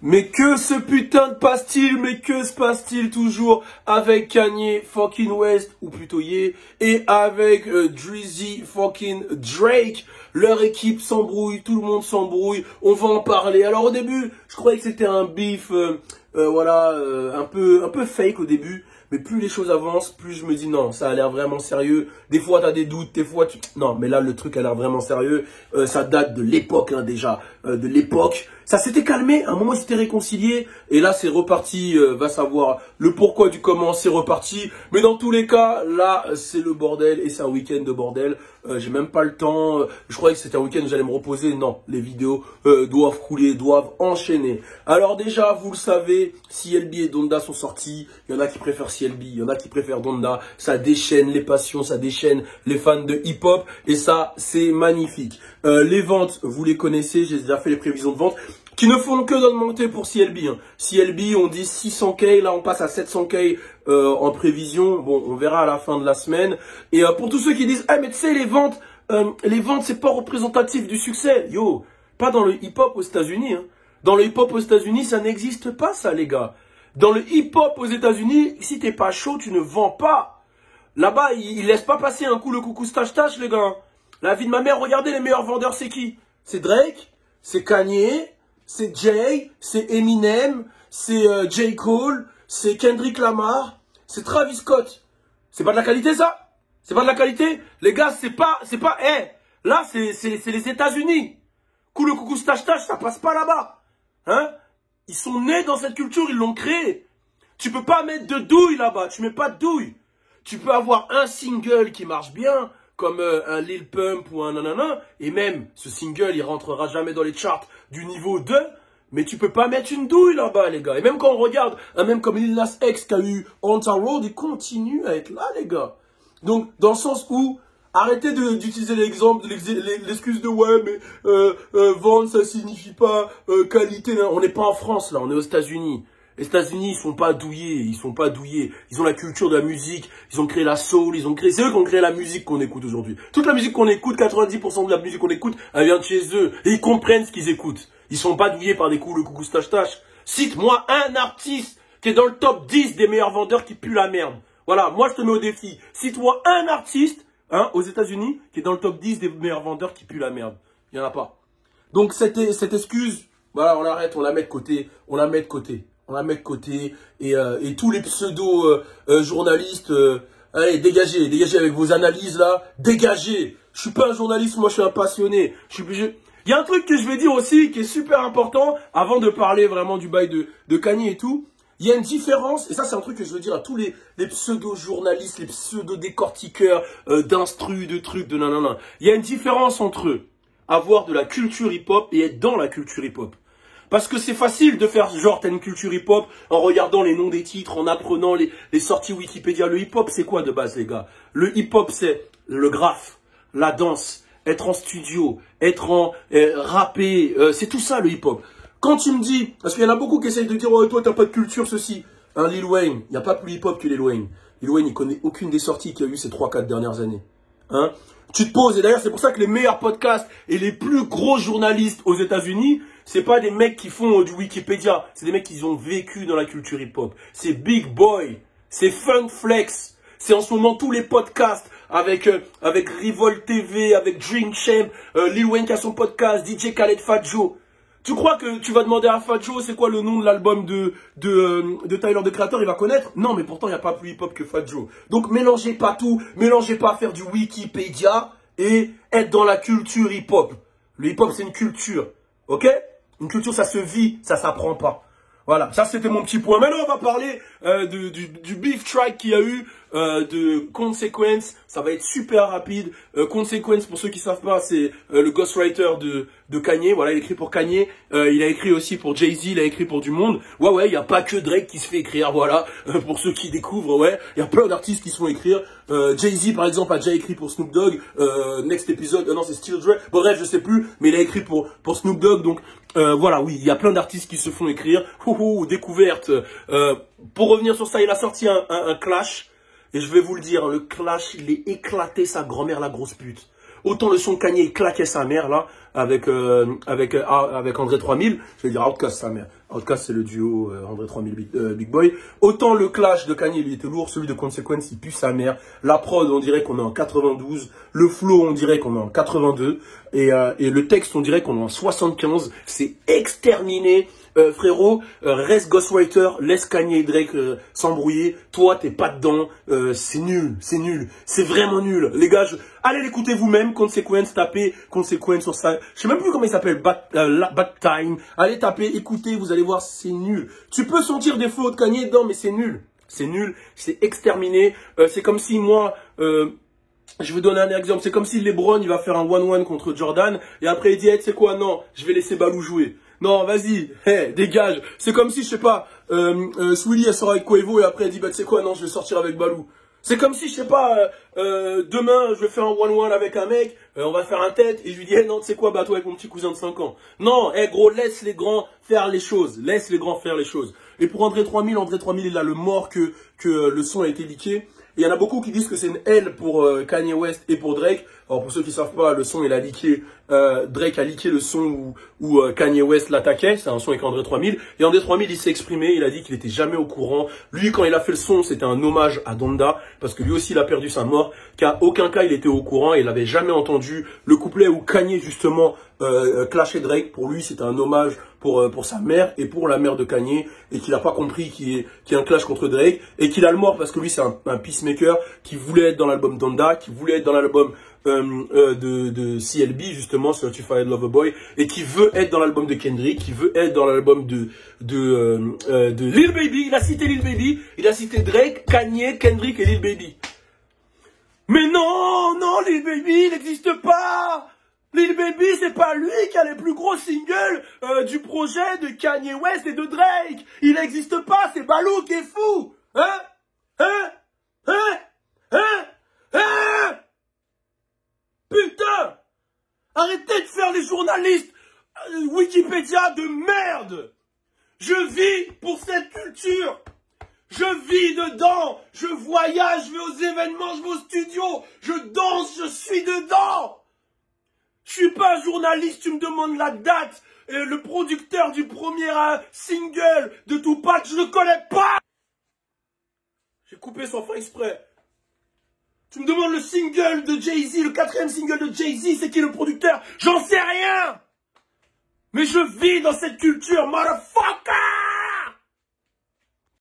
Mais que ce putain de passe-t-il, mais que se passe-t-il toujours avec Kanye fucking West, ou plutôt Ye, et avec Drizzy fucking Drake. Leur équipe s'embrouille, tout le monde s'embrouille, on va en parler. Alors au début, je croyais que c'était un beef, un peu fake au début. Mais plus les choses avancent, plus je me dis non, ça a l'air vraiment sérieux. Des fois, tu as des doutes, des fois, non, mais là, le truc a l'air vraiment sérieux. Ça date de l'époque, hein, déjà, de l'époque. Ça s'était calmé, à un moment, ils s'étaient réconciliés. Et là, c'est reparti, va savoir le pourquoi du comment, c'est reparti. Mais dans tous les cas, là, c'est le bordel et c'est un week-end de bordel. J'ai même pas le temps. Je croyais que c'était un week-end où j'allais me reposer. Non, les vidéos doivent couler, doivent enchaîner. Alors déjà, vous le savez, CLB et Donda sont sortis. Il y en a qui préfèrent CLB, il y en a qui préfèrent Donda. Ça déchaîne les passions, ça déchaîne les fans de hip-hop. Et ça, c'est magnifique. Les ventes, vous les connaissez. J'ai déjà fait les prévisions de vente qui ne font que d'augmenter pour CLB. Hein. CLB, on dit 600K, là on passe à 700K en prévision. Bon, on verra à la fin de la semaine. Et pour tous ceux qui disent, ah mais tu sais, les ventes c'est pas représentatif du succès. Yo, pas dans le hip-hop aux États-Unis. Hein. Dans le hip-hop aux États-Unis, ça n'existe pas ça, les gars. Dans le hip-hop aux États-Unis, si t'es pas chaud, tu ne vends pas. Là-bas, ils laissent pas passer un coup le coucou stache-tache, les gars. La vie de ma mère, regardez les meilleurs vendeurs, c'est qui? C'est Drake, c'est Kanye, c'est Jay, c'est Eminem, c'est J. Cole, c'est Kendrick Lamar, c'est Travis Scott. C'est pas de la qualité, ça? C'est pas de la qualité? Les gars, là, c'est les États-Unis. Coup le coucou stache-tache, ça passe pas là-bas. Hein? Ils sont nés dans cette culture, ils l'ont créée. Tu peux pas mettre de douille là-bas, tu mets pas de douille. Tu peux avoir un single qui marche bien, comme un Lil Pump ou un nanana, et même ce single, il rentrera jamais dans les charts du niveau 2, mais tu peux pas mettre une douille là-bas, les gars. Et même quand on regarde un même comme Lil Nas X qui a eu On Ta Road, il continue à être là, les gars. Donc, dans le sens où, arrêtez d'utiliser l'exemple, l'excuse de ouais, mais vendre, ça signifie pas qualité. On n'est pas en France, là, on est aux États-Unis. Les États-Unis, ils sont pas douillés, ils sont pas douillés. Ils ont la culture de la musique, ils ont créé la soul, c'est eux qui ont créé la musique qu'on écoute aujourd'hui. Toute la musique qu'on écoute, 90% de la musique qu'on écoute, elle vient de chez eux. Et ils comprennent ce qu'ils écoutent. Ils sont pas douillés par des coups, le coucou stache-tache. Cite-moi un artiste qui est dans le top 10 des meilleurs vendeurs qui pue la merde. Voilà, moi je te mets au défi. Cite-moi un artiste, hein, aux États-Unis, qui est dans le top 10 des meilleurs vendeurs qui pue la merde. Il y en a pas. Donc cette excuse, voilà, on l'arrête, on la met de côté, on la met de côté. On la met de côté et tous les pseudo-journalistes, allez, dégagez avec vos analyses là, dégagez. Je suis pas un journaliste, moi je suis un passionné. Il y a un truc que je vais dire aussi qui est super important avant de parler vraiment du bail de Kanye et tout. Il y a une différence, et ça c'est un truc que je veux dire à tous les pseudo-journalistes, les pseudo-décortiqueurs d'instru, de trucs, de nanana. Il y a une différence entre avoir de la culture hip-hop et être dans la culture hip-hop. Parce que c'est facile de faire genre t'as une culture hip-hop en regardant les noms des titres, en apprenant les sorties Wikipédia. Le hip-hop c'est quoi de base les gars? Le hip-hop c'est le graphe, la danse, être en studio, être en rapper, c'est tout ça le hip-hop. Quand tu me dis, parce qu'il y en a beaucoup qui essayent de dire oh toi t'as pas de culture ceci, un Lil Wayne, il n'y a pas plus hip-hop que Lil Wayne. Lil Wayne il connaît aucune des sorties qu'il y a eu ces 3-4 dernières années. Hein? Tu te poses, et d'ailleurs c'est pour ça que les meilleurs podcasts et les plus gros journalistes aux États-Unis, c'est pas des mecs qui font du Wikipédia, c'est des mecs qui ont vécu dans la culture hip-hop. C'est Big Boy, c'est Funk Flex, c'est en ce moment tous les podcasts avec Revolt TV, avec Drink Champ, Lil Wayne qui a son podcast, DJ Khaled Fat Joe. Tu crois que tu vas demander à Fat Joe c'est quoi le nom de l'album de Tyler the Creator, il va connaître? Non, mais pourtant il n'y a pas plus hip-hop que Fat Joe. Donc mélangez pas tout, mélangez pas à faire du Wikipédia et être dans la culture hip-hop. Le hip-hop c'est une culture, ok? Une culture ça se vit, ça s'apprend pas. Voilà, ça c'était mon petit point. Maintenant on va parler du beef track qu'il y a eu, de Consequence. Ça va être super rapide. Consequence, pour ceux qui savent pas, c'est le ghostwriter de Kanye. Voilà, il écrit pour Kanye. Il a écrit aussi pour Jay-Z, il a écrit pour du monde. Ouais, il n'y a pas que Drake qui se fait écrire, voilà. Pour ceux qui découvrent, ouais, il y a plein d'artistes qui se font écrire. Jay-Z, par exemple, a déjà écrit pour Snoop Dogg. Next épisode, non, c'est Still Dre. Bon, bref, je sais plus, mais il a écrit pour Snoop Dogg. Donc, voilà, oui, il y a plein d'artistes qui se font écrire. Découverte. Pour revenir sur ça, il a sorti un clash. Et je vais vous le dire, le clash, il est éclaté sa grand-mère, la grosse pute. Autant le son de Kanye, il claquait sa mère, là, avec André 3000. Je vais dire Outkast, sa mère. Outkast, c'est le duo André 3000 Big Boy. Autant le clash de Kanye, il était lourd. Celui de Consequence, il pue sa mère. La prod, on dirait qu'on est en 92. Le flow, on dirait qu'on est en 82. Et le texte, on dirait qu'on est en 75. C'est exterminé. Frérot, reste Ghostwriter, laisse Kanye et Drake s'embrouiller. Toi, t'es pas dedans. C'est nul, c'est nul. C'est vraiment nul. Les gars, allez l'écouter vous-même. Consequence, tapez Consequence sur ça. Je sais même plus comment il s'appelle. Bad Time. Allez taper, écoutez, vous allez voir, c'est nul. Tu peux sentir des flots de Kanye dedans, mais c'est nul. C'est nul, c'est exterminé. C'est comme si moi... je vais donner un exemple. C'est comme si LeBron, il va faire un 1-1 contre Jordan. Et après, il dit, hey, tu sais quoi, non, je vais laisser Balou jouer. Non, vas-y, hey, dégage. C'est comme si, je sais pas, Swilly, elle sort avec Quavo et après, elle dit, bah, tu sais quoi, non, je vais sortir avec Balou. C'est comme si, je sais pas, demain, je vais faire un 1-1 avec un mec, on va faire un tête, et je lui dis, hey, non, tu sais quoi, bah, toi avec mon petit cousin de 5 ans. Non, hey, gros, laisse les grands faire les choses. Laisse les grands faire les choses. Et pour André 3000, il a le mort que le son a été leaké. Et il y en a beaucoup qui disent que c'est une L pour Kanye West et pour Drake. Alors pour ceux qui savent pas, le son il a leaké, Drake a leaké le son où Kanye West l'attaquait. C'est un son avec André 3000. Et André 3000 il s'est exprimé, il a dit qu'il était jamais au courant. Lui quand il a fait le son, c'était un hommage à Donda. Parce que lui aussi il a perdu sa mort. Qu'à aucun cas il était au courant et il avait jamais entendu le couplet où Kanye justement clashait Drake. Pour lui c'était un hommage pour sa mère et pour la mère de Kanye. Et qu'il n'a pas compris qu'il y a un clash contre Drake. Et qu'il a le mort parce que lui c'est un peacemaker qui voulait être dans l'album Donda, qui voulait être dans l'album de CLB justement, Certified Lover Boy, et qui veut être dans l'album de Kendrick, qui veut être dans l'album de Lil Baby. Il a cité Lil Baby, il a cité Drake, Kanye, Kendrick et Lil Baby. Mais non, non, Lil Baby, il n'existe pas. Lil Baby, c'est pas lui qui a les plus gros singles du projet de Kanye West et de Drake. Il n'existe pas, c'est Balou qui est fou. Hein? Putain! Arrêtez de faire les journalistes Wikipédia de merde! Je vis pour cette culture! Je vis dedans! Je voyage, je vais aux événements, je vais au studio! Je danse, je suis dedans! Je suis pas un journaliste, tu me demandes la date! Et le producteur du premier single de Tupac, je le connais pas! J'ai coupé sans faire exprès. Tu me demandes le single de Jay-Z, le 4e single de Jay-Z, c'est qui le producteur? J'en sais rien! Mais je vis dans cette culture, motherfucker!